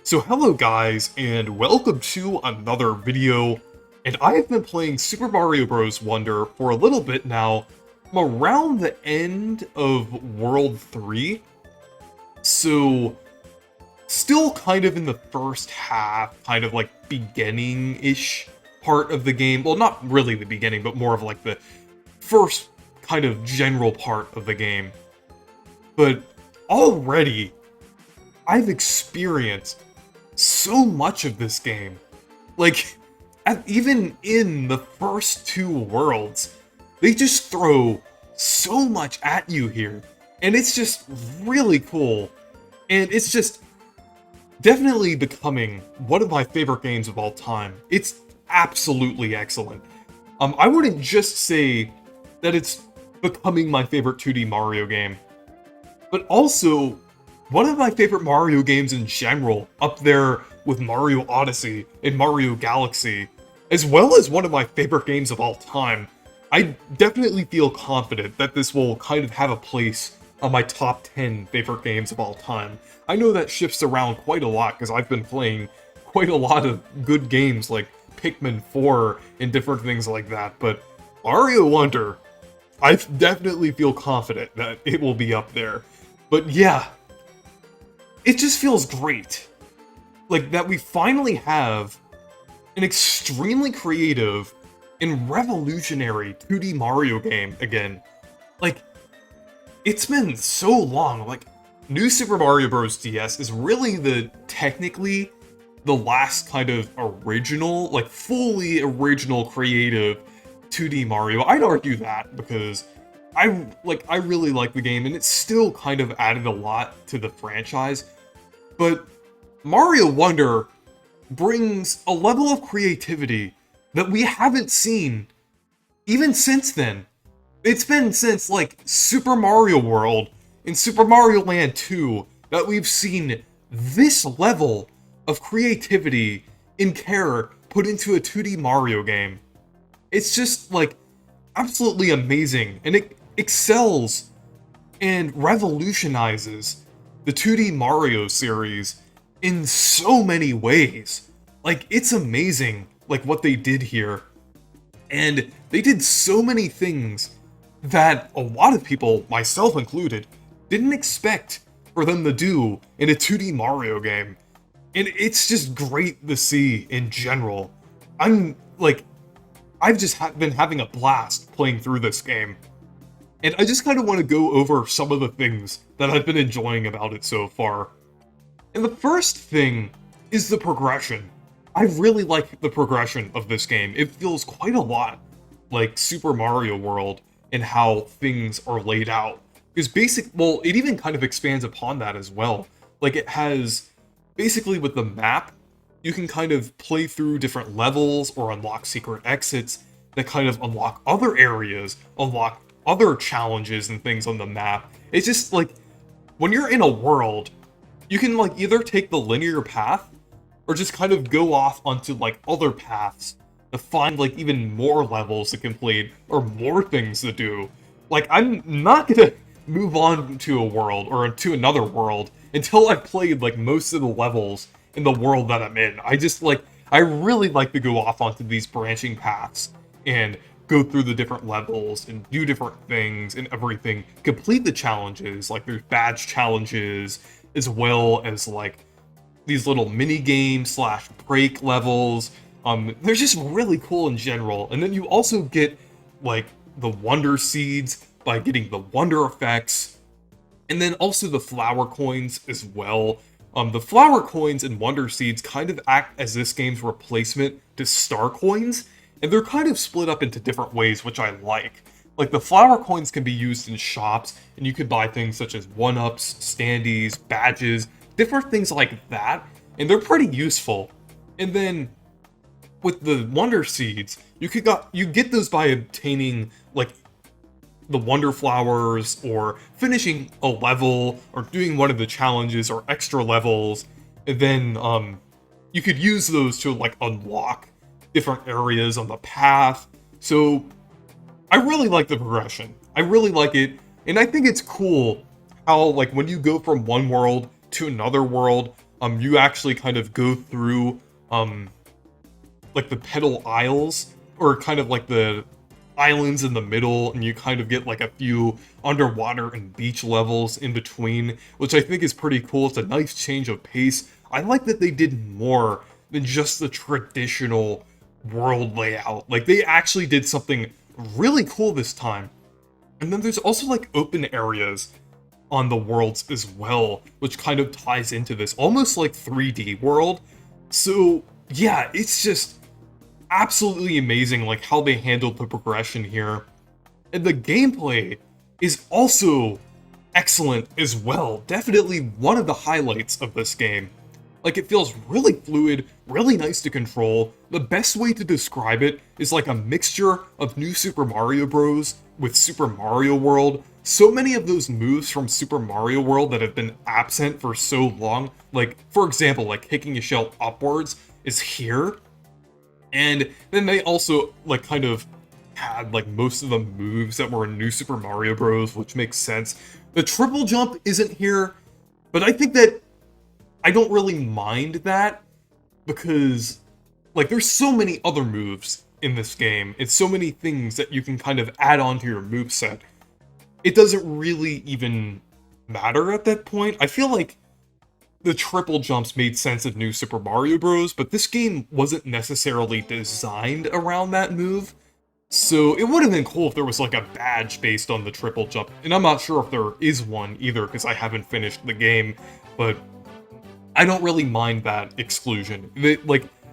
So hello guys, and welcome to another video, and I have been playing Super Mario Bros. Wonder for a little bit now. I'm around the end of World 3, so still kind of in the first half, kind of like beginning-ish part of the game. Well, not really the beginning, but more of like the first kind of general part of the game. But already, I've experienced so much of this game. Like, even in the first two worlds, they just throw so much at you here. And it's just really cool. And it's just definitely becoming one of my favorite games of all time. It's absolutely excellent. I wouldn't just say that it's becoming my favorite 2D Mario game, but also one of my favorite Mario games in general, up there with Mario Odyssey and Mario Galaxy, as well as one of my favorite games of all time. I definitely feel confident that this will kind of have a place on my top 10 favorite games of all time. I know that shifts around quite a lot because I've been playing quite a lot of good games like Pikmin 4 and different things like that, but Mario Wonder, I definitely feel confident that it will be up there. But yeah, it just feels great. Like, that we finally have an extremely creative and revolutionary 2D Mario game again. Like, it's been so long. Like, New Super Mario Bros. DS is really technically the last kind of original, like, fully original creative 2D Mario. I'd argue that because I really like the game and it's still kind of added a lot to the franchise. But Mario Wonder brings a level of creativity that we haven't seen even since then. It's been since, like, Super Mario World and Super Mario Land 2 that we've seen this level of creativity and care put into a 2D Mario game. It's just, like, absolutely amazing, and it excels and revolutionizes the 2D Mario series in so many ways. Like, it's amazing, like, what they did here. And they did so many things that a lot of people, myself included, didn't expect for them to do in a 2D Mario game. And it's just great to see in general. I've just been having a blast playing through this game. And I just kind of want to go over some of the things that I've been enjoying about it so far. And the first thing is the progression. I really like the progression of this game. It feels quite a lot like Super Mario World and how things are laid out. Because it even kind of expands upon that as well. Like, it has, basically with the map, you can kind of play through different levels or unlock secret exits that kind of unlock other areas, unlock other challenges and things on the map. It's just like, when you're in a world, you can, like, either take the linear path or just kind of go off onto, like, other paths to find, like, even more levels to complete or more things to do. Like, I'm not gonna move on to a world or to another world until I've played, like, most of the levels in the world that I'm in. I really like to go off onto these branching paths and go through the different levels and do different things and everything. Complete the challenges, like there's badge challenges, as well as, like, these little mini games slash break levels. They're just really cool in general. And then you also get, like, the Wonder Seeds by getting the Wonder Effects, and then also the Flower Coins as well. The Flower Coins and Wonder Seeds kind of act as this game's replacement to Star Coins, and they're kind of split up into different ways, which I like. Like, the Flower Coins can be used in shops, and you could buy things such as 1-ups, standees, badges, different things like that, and they're pretty useful. And then, with the Wonder Seeds, you get those by obtaining, like, the Wonder Flowers, or finishing a level, or doing one of the challenges, or extra levels, and then, you could use those to, like, unlock different areas on the path. So, I really like the progression. I really like it, and I think it's cool how, like, when you go from one world to another world, You actually kind of go through like the pedal isles, or kind of like the islands in the middle, and you kind of get like a few underwater and beach levels in between, which I think is pretty cool. It's a nice change of pace. I like that they did more than just the traditional world layout. Like, they actually did something really cool this time. And then there's also like open areas on the worlds as well, which kind of ties into this, almost like 3D world. So yeah, it's just absolutely amazing like how they handled the progression here. And the gameplay is also excellent as well. Definitely one of the highlights of this game. Like, it feels really fluid, really nice to control. The best way to describe it is like a mixture of New Super Mario Bros. With Super Mario World. So many of those moves from Super Mario World that have been absent for so long, like, for example, like kicking a shell upwards is here. And then they also, like, kind of had, like, most of the moves that were in New Super Mario Bros., which makes sense. The triple jump isn't here, but I think that I don't really mind that, because, like, there's so many other moves in this game. It's so many things that you can kind of add on to your moveset. It doesn't really even matter at that point. I feel like the triple jumps made sense in New Super Mario Bros., but this game wasn't necessarily designed around that move. So it would have been cool if there was like a badge based on the triple jump. And I'm not sure if there is one either, because I haven't finished the game, but I don't really mind that exclusion.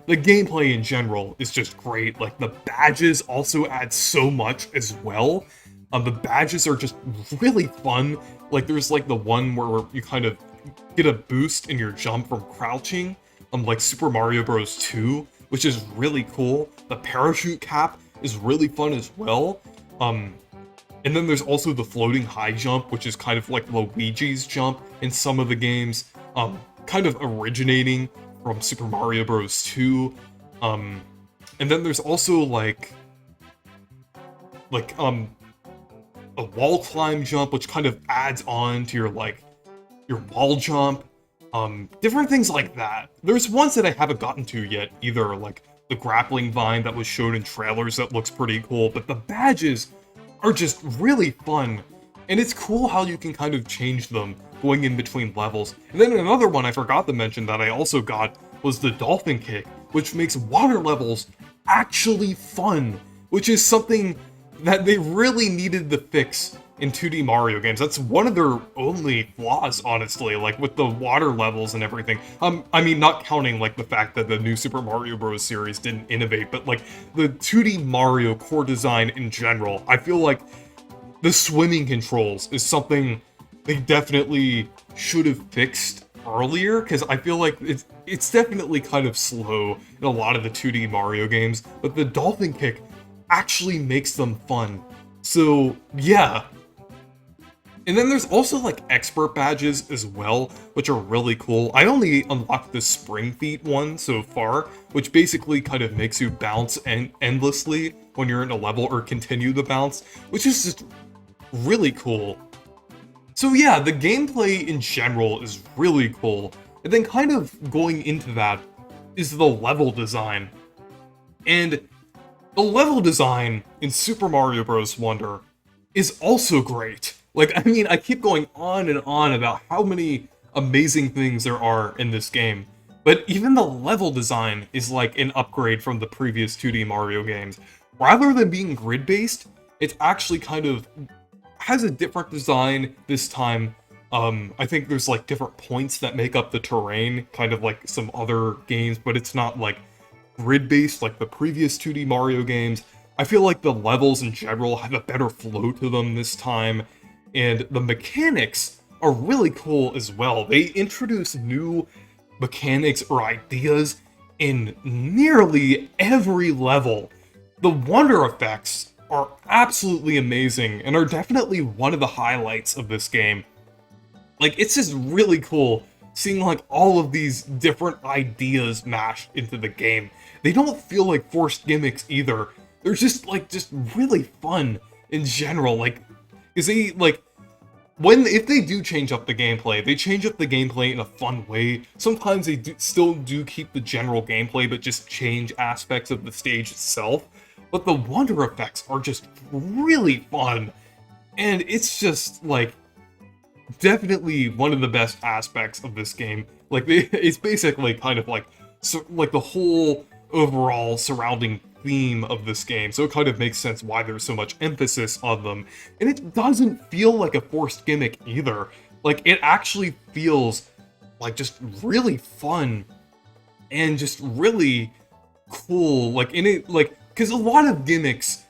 The gameplay in general is just great. Like, the badges also add so much as well. The badges are just really fun. Like, there's like the one where you kind of get a boost in your jump from crouching, like Super Mario Bros. 2, which is really cool. The parachute cap is really fun as well. And then there's also the floating high jump, which is kind of like Luigi's jump in some of the games, kind of originating from Super Mario Bros. 2. And then there's also like a wall climb jump, which kind of adds on to your wall jump. Different things like that. There's ones that I haven't gotten to yet either, like the grappling vine that was shown in trailers that looks pretty cool, but the badges are just really fun. And it's cool how you can kind of change them going in between levels. And then another one I forgot to mention that I also got was the dolphin kick, which makes water levels actually fun, which is something that they really needed to fix in 2D Mario games. That's one of their only flaws, honestly, like with the water levels and everything. I mean, not counting like the fact that the new Super Mario Bros. Series didn't innovate, but like the 2D Mario core design in general, I feel like the swimming controls is something they definitely should have fixed earlier, because I feel like it's definitely kind of slow in a lot of the 2D Mario games, but the dolphin kick actually makes them fun. So yeah. And then there's also like expert badges as well, which are really cool. I only unlocked the spring feet one so far, which basically kind of makes you bounce endlessly when you're in a level, or continue the bounce, which is just really cool. So yeah, the gameplay in general is really cool. And then kind of going into that is the level design. And the level design in Super Mario Bros. Wonder is also great. Like, I mean, I keep going on and on about how many amazing things there are in this game, but even the level design is like an upgrade from the previous 2D Mario games. Rather than being grid-based, it's actually kind of has a different design this time. I think there's like different points that make up the terrain, kind of like some other games, but it's not like grid-based like the previous 2D Mario games. I feel like the levels in general have a better flow to them this time, and the mechanics are really cool as well. They introduce new mechanics or ideas in nearly every level. The wonder effects are absolutely amazing and are definitely one of the highlights of this game. Like, it's just really cool seeing like all of these different ideas mashed into the game. They don't feel like forced gimmicks either. They're just really fun in general. Like, is they like if they do change up the gameplay, they change up the gameplay in a fun way. Sometimes they still do keep the general gameplay, but just change aspects of the stage itself. But the wonder effects are just really fun, and it's just like definitely one of the best aspects of this game. Like it's basically kind of like like the whole overall surrounding theme of this game, so it kind of makes sense why there's so much emphasis on them. And it doesn't feel like a forced gimmick either. Like, it actually feels like just really fun and just really cool. Like, in it, like, because a lot of gimmicks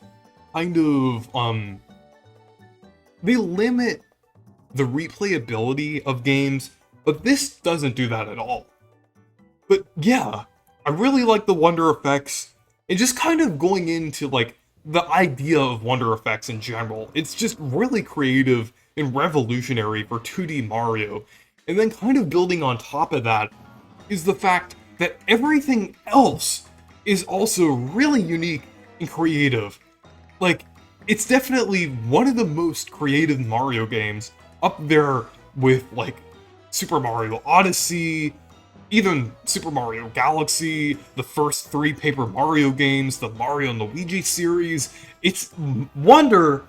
kind of, they limit the replayability of games, but this doesn't do that at all. But yeah, I really like the wonder effects. And just kind of going into, like, the idea of wonder effects in general. It's just really creative and revolutionary for 2D Mario. And then kind of building on top of that is the fact that everything else is also really unique and creative. Like, it's definitely one of the most creative Mario games, up there with, like, Super Mario Odyssey, even Super Mario Galaxy, the first 3 Paper Mario games, the Mario and Luigi series. Wonder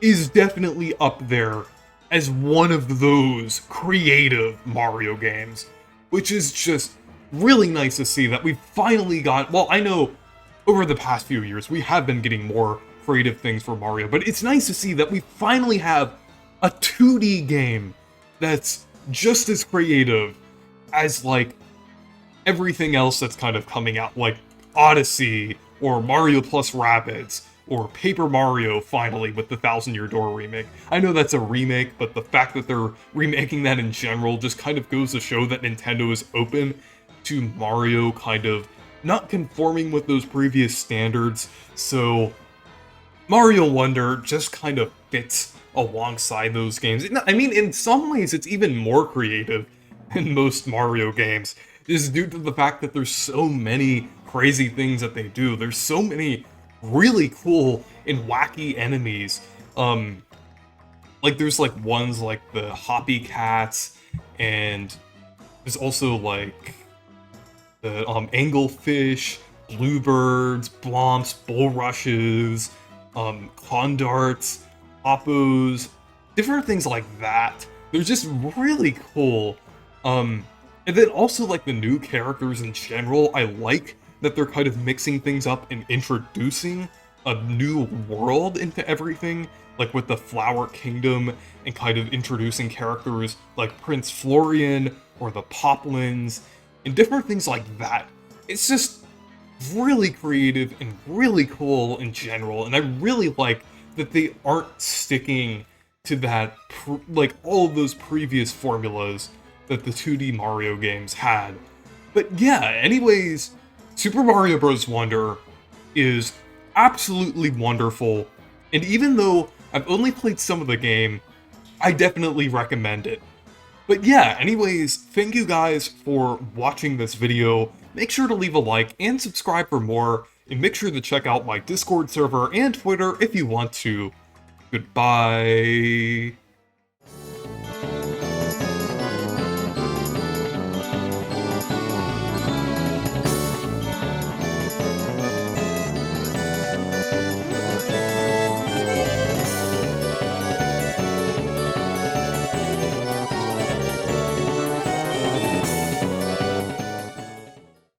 is definitely up there as one of those creative Mario games, which is just really nice to see that we finally got. Well, I know over the past few years we have been getting more creative things for Mario, but it's nice to see that we finally have a 2D game that's just as creative as, like, everything else that's kind of coming out, like Odyssey, or Mario plus Rabbids, or Paper Mario finally with the Thousand Year Door remake. I know that's a remake, but the fact that they're remaking that in general just kind of goes to show that Nintendo is open to Mario kind of not conforming with those previous standards, so Mario Wonder just kind of fits alongside those games. I mean, in some ways, it's even more creative than most Mario games, is due to the fact that there's so many crazy things that they do. There's so many really cool and wacky enemies. Like, there's, like, ones like the Hoppy Cats, and there's also, like, the Anglefish, Bluebirds, Blomps, Bulrushes, Condarts, Hoppos, different things like that. They're just really cool. And then also, like, the new characters in general, I like that they're kind of mixing things up and introducing a new world into everything, like with the Flower Kingdom, and kind of introducing characters like Prince Florian or the Poplins, and different things like that. It's just really creative and really cool in general, and I really like that they aren't sticking to that, like, all of those previous formulas that the 2D Mario games had. But yeah, anyways, Super Mario Bros. Wonder is absolutely wonderful, and even though I've only played some of the game, I definitely recommend it. But yeah, anyways, thank you guys for watching this video. Make sure to leave a like and subscribe for more, and make sure to check out my Discord server and Twitter if you want to. Goodbye.